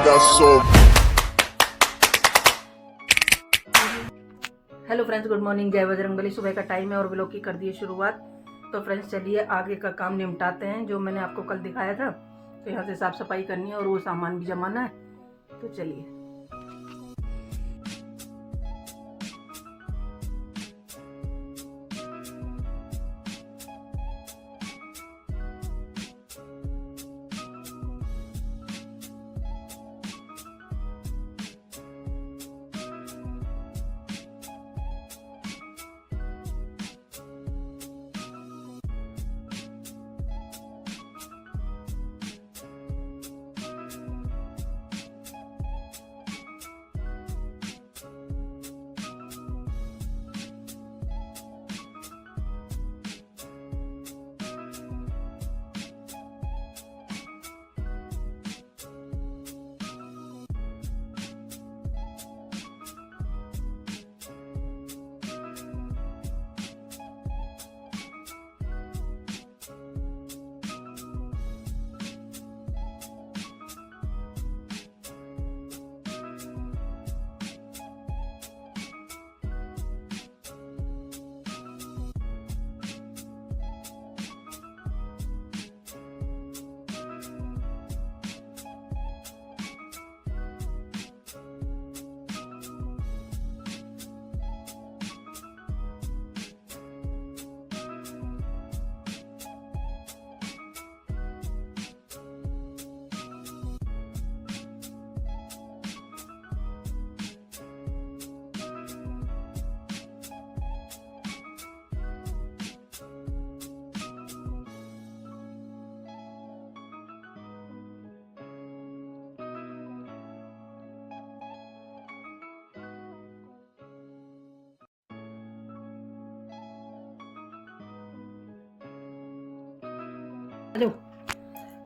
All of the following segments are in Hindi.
got soul. Hello friends, good morning, जय बजरंगबली। सुबह का टाइम है और व्लॉग की कर दिए शुरुआत। तो फ्रेंड्स चलिए आगे का काम निपटाते हैं। जो मैंने आपको कल दिखाया था, तो यहाँ से साफ सफाई करनी है और वो सामान भी जमाना है। तो चलिए।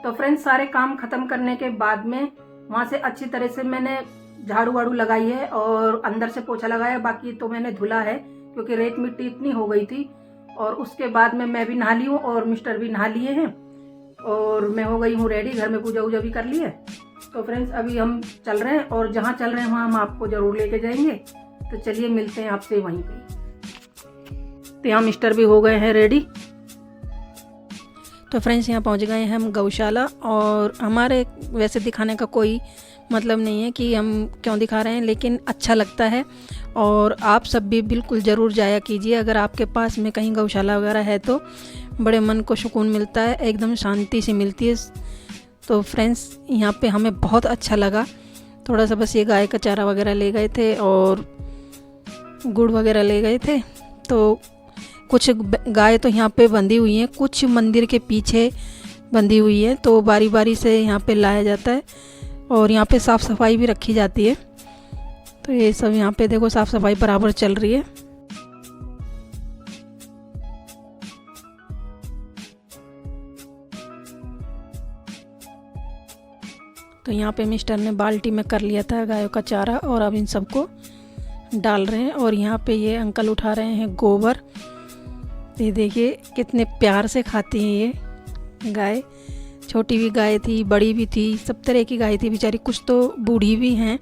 तो फ्रेंड्स सारे काम खत्म करने के बाद में वहां से अच्छी तरह से मैंने झाड़ू वाड़ू लगाई है और अंदर से पोछा लगाया। बाकी तो मैंने धुला है क्योंकि रेत मिट्टी इतनी हो गई थी। और उसके बाद में मैं भी नहा ली हूँ और मिस्टर भी नहा लिए हैं और मैं हो गई हूँ रेडी। घर में पूजा वूजा भी कर ली है। तो फ्रेंड्स अभी हम चल रहे हैं और जहाँ चल रहे हैं वहाँ हम आपको जरूर लेके जाएंगे। तो चलिए मिलते हैं आपसे वहीं पे। तो यहाँ मिस्टर भी हो गए हैं रेडी। तो फ्रेंड्स यहाँ पहुँच गए हैं हम गौशाला। और हमारे वैसे दिखाने का कोई मतलब नहीं है कि हम क्यों दिखा रहे हैं, लेकिन अच्छा लगता है। और आप सब भी बिल्कुल ज़रूर जाया कीजिए। अगर आपके पास में कहीं गौशाला वगैरह है तो बड़े मन को सुकून मिलता है, एकदम शांति से मिलती है। तो फ्रेंड्स यहाँ पे हमें बहुत अच्छा लगा। थोड़ा सा बस ये गाय का चारा वगैरह ले गए थे और गुड़ वगैरह ले गए थे। तो कुछ गाय तो यहाँ पे बंधी हुई हैं, कुछ मंदिर के पीछे बंधी हुई है। तो बारी बारी से यहाँ पे लाया जाता है और यहाँ पे साफ़ सफाई भी रखी जाती है। तो ये सब यहाँ पे देखो साफ़ सफाई बराबर चल रही है। तो यहाँ पे मिस्टर ने बाल्टी में कर लिया था गायों का चारा और अब इन सबको डाल रहे हैं। और यहाँ पे ये अंकल उठा रहे हैं गोबर। ये देखिए कितने प्यार से खाती हैं ये गाय। छोटी भी गाय थी, बड़ी भी थी, सब तरह की गाय थी बेचारी, कुछ तो बूढ़ी भी हैं।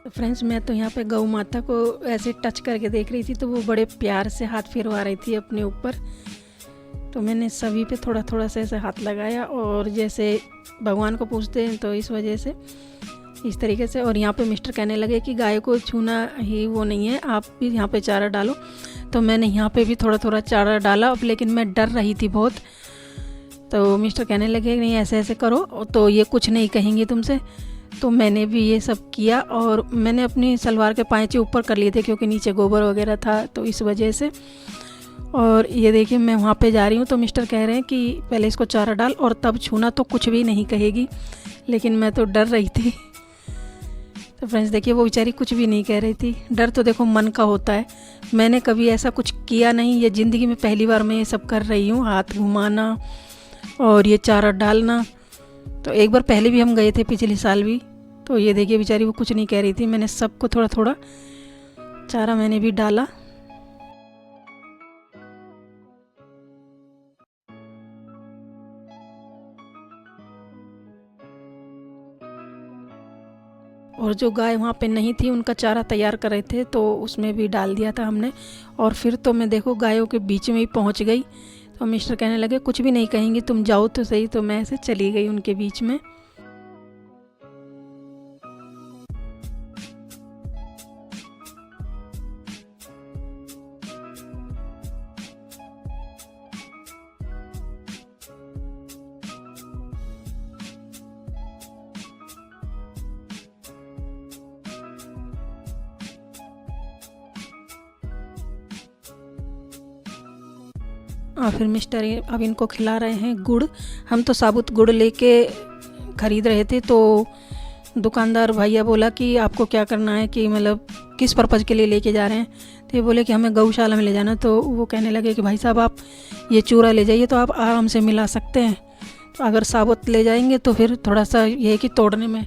तो फ्रेंड्स, मैं तो यहाँ पे गौ माता को ऐसे टच करके देख रही थी, तो वो बड़े प्यार से हाथ फिरवा रही थी अपने ऊपर। तो मैंने सभी पे थोड़ा थोड़ा सा ऐसे हाथ लगाया, और जैसे भगवान को पूछते हैं तो इस वजह से इस तरीके से। और यहाँ पे मिस्टर कहने लगे कि गाय को छूना ही वो नहीं है, आप भी यहाँ पे चारा डालो। तो मैंने यहाँ पे भी थोड़ा थोड़ा चारा डाला, अब लेकिन मैं डर रही थी बहुत। तो मिस्टर कहने लगे नहीं ऐसे ऐसे करो तो ये कुछ नहीं कहेंगे तुमसे। तो मैंने भी ये सब किया, और मैंने अपनी सलवार के पाँचे ऊपर कर लिए थे क्योंकि नीचे गोबर वगैरह था, तो इस वजह से। और ये देखिए मैं वहाँ पे जा रही हूँ, तो मिस्टर कह रहे हैं कि पहले इसको चारा डाल और तब छूना, तो कुछ भी नहीं कहेगी। लेकिन मैं तो डर रही थी। तो फ्रेंड्स देखिए, वो बेचारी कुछ भी नहीं कह रही थी। डर तो देखो मन का होता है। मैंने कभी ऐसा कुछ किया नहीं, ये ज़िंदगी में पहली बार मैं ये सब कर रही हूँ, हाथ घुमाना और ये चारा डालना। तो एक बार पहले भी हम गए थे, पिछले साल भी। तो ये देखिए बेचारी वो कुछ नहीं कह रही थी। मैंने सबको थोड़ा थोड़ा चारा मैंने भी डाला। और जो गाय वहाँ पे नहीं थी उनका चारा तैयार कर रहे थे, तो उसमें भी डाल दिया था हमने। और फिर तो मैं देखो गायों के बीच में ही पहुँच गई। तो मिस्टर कहने लगे कुछ भी नहीं कहेंगी, तुम जाओ तो सही। तो मैं ऐसे चली गई उनके बीच में। और फिर मिस्टर अब इनको खिला रहे हैं गुड़। हम तो साबुत गुड़ लेके ख़रीद रहे थे, तो दुकानदार भैया बोला कि आपको क्या करना है, कि मतलब किस पर्पज़ के लिए लेके जा रहे हैं। तो ये बोले कि हमें गौशाला में ले जाना। तो वो कहने लगे कि भाई साहब आप ये चूरा ले जाइए, तो आप आराम से मिला सकते हैं। तो अगर साबुत ले जाएंगे तो फिर थोड़ा सा ये है कि तोड़ने में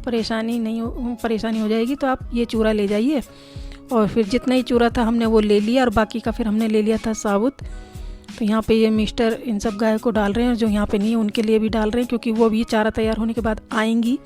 परेशानी हो जाएगी, तो आप ये चूरा ले जाइए। और फिर जितना ही चूरा था हमने वो ले लिया, और बाकी का फिर हमने ले लिया था साबुत। तो यहाँ पे ये मिस्टर इन सब गाय को डाल रहे हैं, जो यहाँ पे नहीं है उनके लिए भी डाल रहे हैं, क्योंकि वो भी चारा तैयार होने के बाद आएंगी।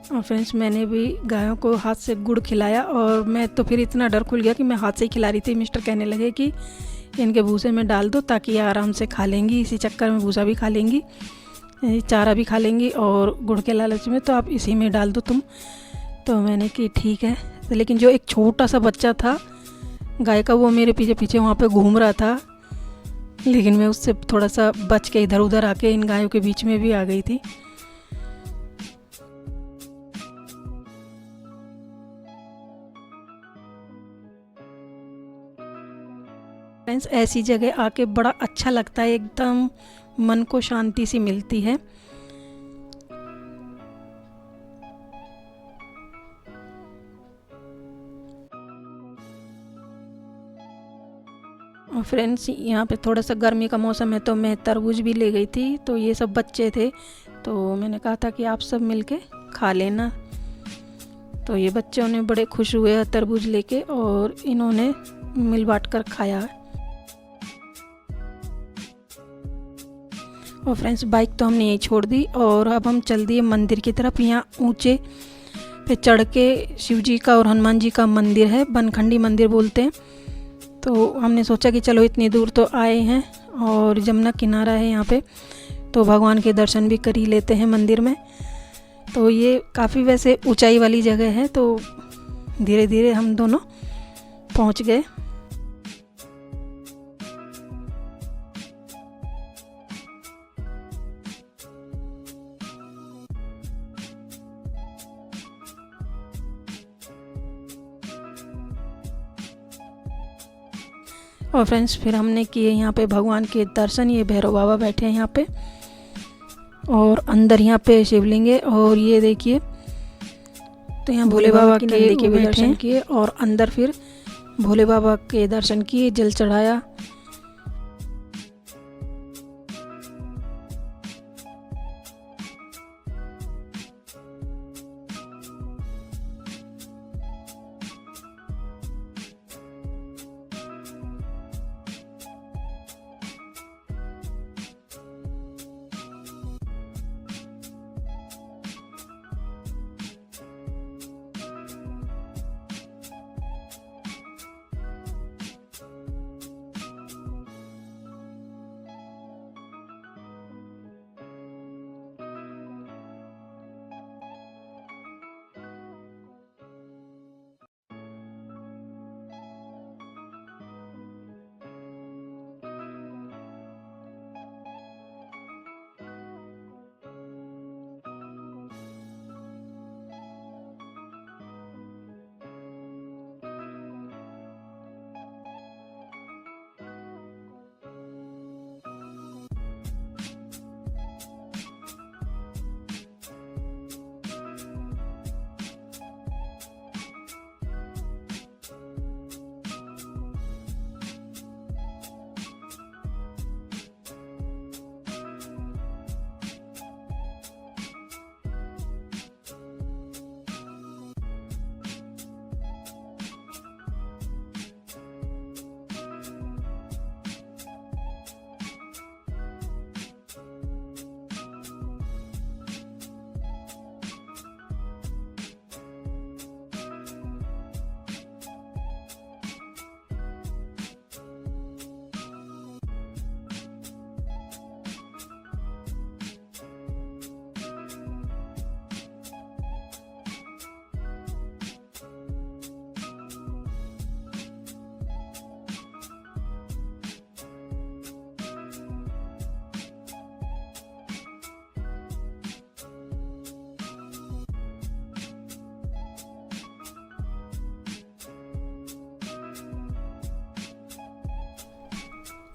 और फ्रेंड्स मैंने भी गायों को हाथ से गुड़ खिलाया, और मैं तो फिर इतना डर खुल गया कि मैं हाथ से ही खिला रही थी। मिस्टर कहने लगे कि इनके भूसे में डाल दो ताकि ये आराम से खा लेंगी, इसी चक्कर में भूसा भी खा लेंगी, चारा भी खा लेंगी, और गुड़ के लालच में तो आप इसी में डाल दो तुम। तो मैंने कि ठीक है। तो लेकिन जो एक छोटा सा बच्चा था गाय का, वो मेरे पीछे पीछे वहाँ पे घूम रहा था, लेकिन मैं उससे थोड़ा सा बच के इधर उधर आके इन गायों के बीच में भी आ गई थी। फ्रेंड्स ऐसी जगह आके बड़ा अच्छा लगता है, एकदम मन को शांति सी मिलती है। और फ्रेंड्स यहाँ पे थोड़ा सा गर्मी का मौसम है, तो मैं तरबूज भी ले गई थी। तो ये सब बच्चे थे, तो मैंने कहा था कि आप सब मिलके खा लेना। तो ये बच्चों ने बड़े खुश हुए तरबूज लेके और इन्होंने मिल बांट कर खाया है। और फ्रेंड्स बाइक तो हमने यहीं छोड़ दी और अब हम चल दिए मंदिर की तरफ। यहाँ ऊंचे पे चढ़ के शिव जी का और हनुमान जी का मंदिर है, बनखंडी मंदिर बोलते हैं। तो हमने सोचा कि चलो इतनी दूर तो आए हैं और जमुना किनारा है यहाँ पे, तो भगवान के दर्शन भी कर ही लेते हैं मंदिर में। तो ये काफ़ी वैसे ऊंचाई वाली जगह है, तो धीरे धीरे हम दोनों पहुँच गए। और फ्रेंड्स फिर हमने किए यहाँ पे भगवान के दर्शन। ये भैरव बाबा बैठे हैं यहाँ पे और अंदर यहाँ पे शिवलिंग है। और ये देखिए, तो यहाँ भोले बाबा के भी दर्शन किए और अंदर फिर भोले बाबा के दर्शन किए, जल चढ़ाया।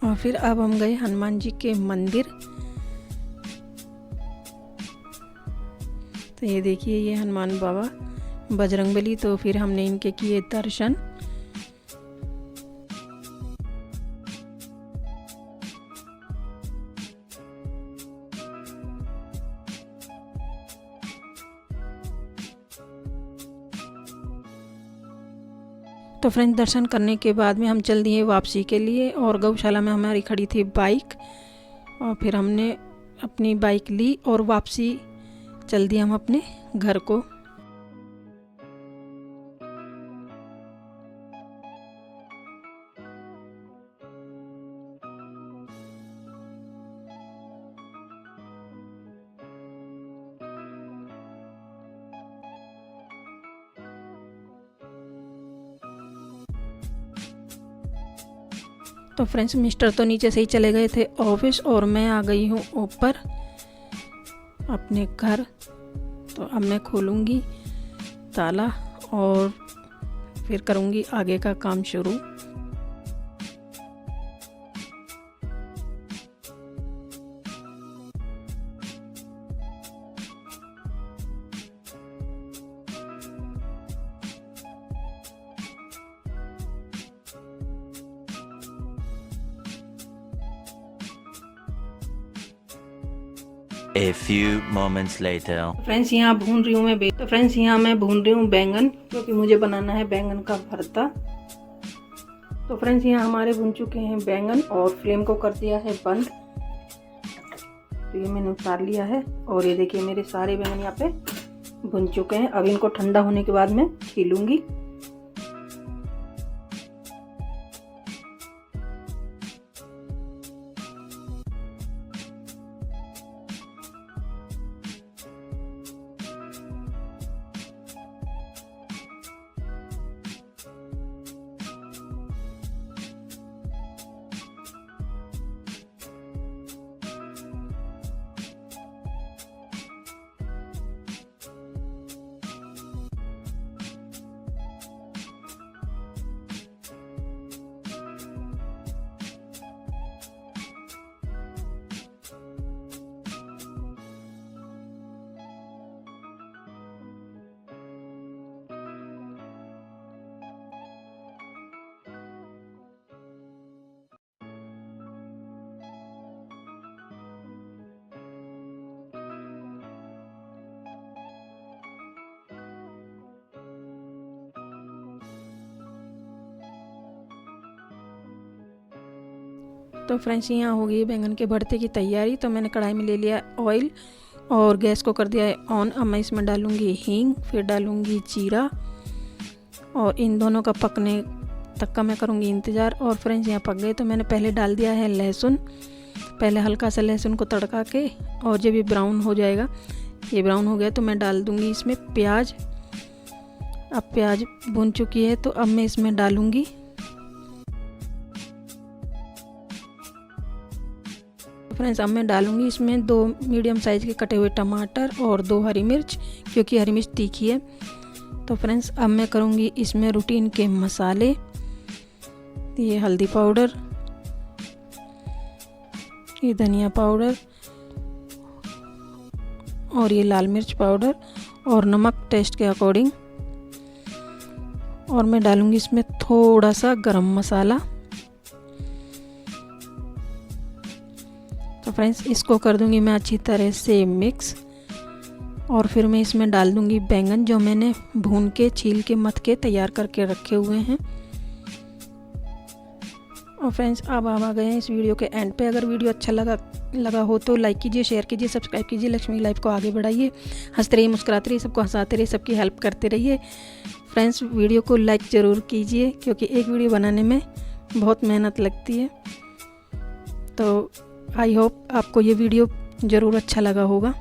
और फिर अब हम गए हनुमान जी के मंदिर। तो ये देखिए, ये हनुमान बाबा बजरंगबली। तो फिर हमने इनके किए दर्शन। तो फ्रेंड्स दर्शन करने के बाद में हम चल दिए वापसी के लिए और गौशाला में हमारी खड़ी थी बाइक। और फिर हमने अपनी बाइक ली और वापसी चल दिए हम अपने घर को। तो फ्रेंड्स मिस्टर तो नीचे से ही चले गए थे ऑफिस और मैं आ गई हूँ ऊपर अपने घर। तो अब मैं खोलूँगी ताला और फिर करूँगी आगे का काम शुरू। A few moments later. Friends यहाँ भून रही हूँ मैं तो फ्रेंड्स यहाँ मैं भून रही हूँ बैंगन, क्योंकि मुझे बनाना है बैंगन का भरता। तो फ्रेंड्स यहाँ हमारे भून चुके हैं बैंगन और फ्लेम को कर दिया है बंद। तो ये मैंने उतार लिया है और ये देखिए मेरे सारे बैंगन यहाँ पे भुन चुके हैं। अब इनको ठंडा होने के बाद मैं छीलूंगी। तो फ्रेंड्स यहाँ हो गई बैंगन के भरते की तैयारी। तो मैंने कढ़ाई में ले लिया ऑयल और गैस को कर दिया है ऑन। अब मैं इसमें डालूँगी हींग, फिर डालूँगी जीरा और इन दोनों का पकने तक का मैं करूँगी इंतज़ार। और फ्रेंड्स यहाँ पक गए तो मैंने पहले डाल दिया है लहसुन। पहले हल्का सा लहसुन को तड़का के और जब ये ब्राउन हो जाएगा, ये ब्राउन हो गया तो मैं डाल दूँगी इसमें प्याज। अब प्याज भुन चुकी है तो अब मैं इसमें डालूँगी फ्रेंड्स अब मैं डालूँगी इसमें 2 मीडियम साइज़ के कटे हुए टमाटर और 2 हरी मिर्च, क्योंकि हरी मिर्च तीखी है। तो फ्रेंड्स अब मैं करूँगी इसमें रूटीन के मसाले। ये हल्दी पाउडर, ये धनिया पाउडर और ये लाल मिर्च पाउडर और नमक टेस्ट के अकॉर्डिंग। और मैं डालूँगी इसमें थोड़ा सा गरम मसाला। तो फ्रेंड्स इसको कर दूंगी मैं अच्छी तरह से मिक्स और फिर मैं इसमें डाल दूंगी बैंगन जो मैंने भून के छील के मथ के तैयार करके रखे हुए हैं। और फ्रेंड्स अब हम आ गए हैं इस वीडियो के एंड पे। अगर वीडियो अच्छा लगा हो तो लाइक कीजिए, शेयर कीजिए, सब्सक्राइब कीजिए। लक्ष्मी लाइफ को आगे बढ़ाइए, हंसते रहिए, मुस्कुराते रहिए, सबको हंसाते रहिए, सबकी हेल्प करते रहिए। फ्रेंड्स वीडियो को लाइक ज़रूर कीजिए, क्योंकि एक वीडियो बनाने में बहुत मेहनत लगती है। तो आई होप आपको ये वीडियो ज़रूर अच्छा लगा होगा।